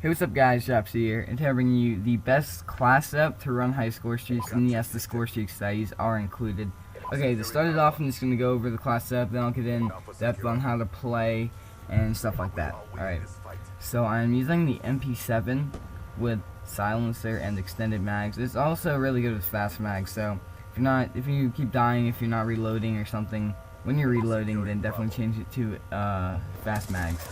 Hey, what's up guys, Drops here, and today I'm bringing you the best class setup to run high score streaks, and yes, the score streak studies are included. Okay, to start it off, I'm just going to go over the class setup, then I'll get in depth on how to play and stuff like that. Alright, so I'm using the MP7 with silencer and extended mags. It's also really good with fast mags, so if you keep dying, if you're not reloading or something, when you're reloading, then definitely change it to fast mags.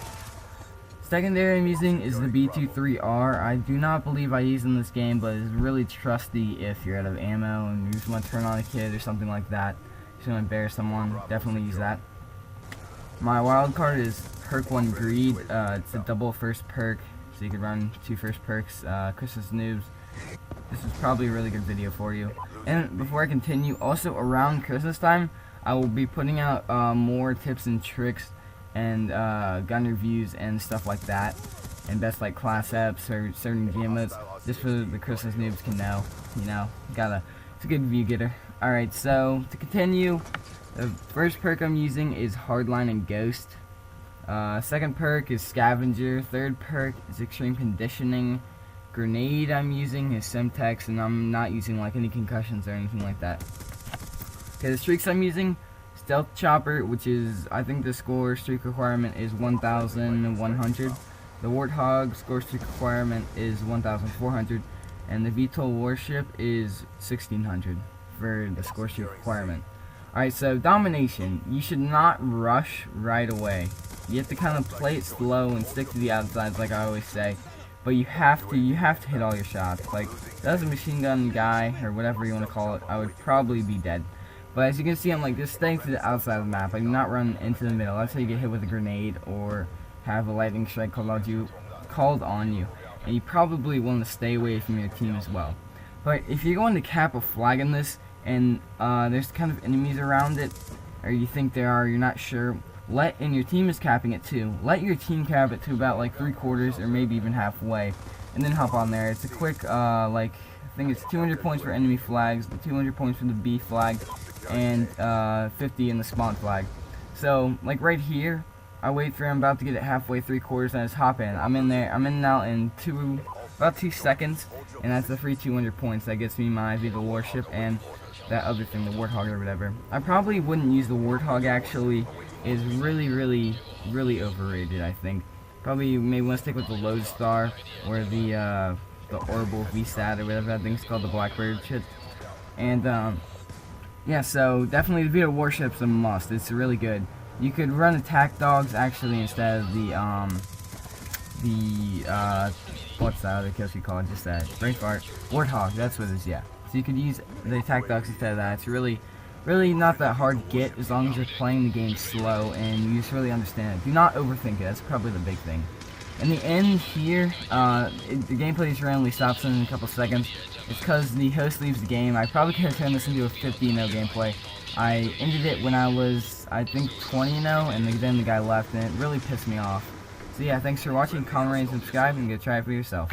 Secondary I'm using is the B23R. I do not believe I use in this game, but it's really trusty if you're out of ammo and you just want to turn on a kid or something like that. Just want to embarrass someone, definitely use that. My wild card is Perk 1 Greed. It's a double first perk, so you can run 2 first perks. Christmas Noobs. This is probably a really good video for you. And before I continue, also around Christmas time, I will be putting out more tips and tricks and gun reviews and stuff like that, and best like class apps or certain game modes, just so the Christmas noobs can know, it's a good view getter. Alright, so to continue, the first perk I'm using is Hardline and Ghost. Second perk is Scavenger. Third perk is Extreme Conditioning. Grenade I'm using is Semtex, and I'm not using like any concussions or anything like that. Okay, the streaks I'm using: Stealth Chopper, which is, I think the score streak requirement is 1,100. The Warthog score streak requirement is 1,400. And the VTOL Warship is 1,600 for the score streak requirement. Alright, so Domination. You should not rush right away. You have to kind of play it slow and stick to the outsides, like I always say. But you have to hit all your shots. Like, if that was a machine gun guy, or whatever you want to call it, I would probably be dead. But as you can see, I'm like just staying to the outside of the map. I do not run into the middle. That's how you get hit with a grenade or have a lightning strike called on you. And you probably want to stay away from your team as well. But if you're going to cap a flag in this, and there's kind of enemies around it, or you think there are, you're not sure, and your team is capping it too, let your team cap it to about like 3/4 or maybe even halfway, and then hop on there. It's a quick, I think it's 200 points for enemy flags, 200 points for the B flag, and 50 in the spawn flag. So like right here, I wait for him, about to get it halfway, 3/4, and I just hop in. I'm in there. I'm in now in about 2 seconds, and that's the free 200 points. That gets me my VTOL Warship and that other thing, the Warthog or whatever. I probably wouldn't use the Warthog. Actually, is really overrated. I think probably maybe want to stick with the Lodestar or the Orbital VSAT or whatever that thing's called, the Blackbird shit. And yeah, so definitely the VTOL Warship's a must. It's really good. You could run attack dogs actually instead of the what's that other kill she called? Just that Braveheart Warthog. That's what it is. Yeah. So you could use the attack dogs instead of that. It's really not that hard to get as long as you're playing the game slow and you just really understand it. Do not overthink it. That's probably the big thing. In the end here, the gameplay just randomly stops in a couple seconds. It's because the host leaves the game. I probably could have turned this into a 50-0 gameplay. I ended it when I was, I think, 20-0, and then the guy left, and it really pissed me off. So yeah, thanks for watching. Comment, rate, and subscribe, and go try it for yourself.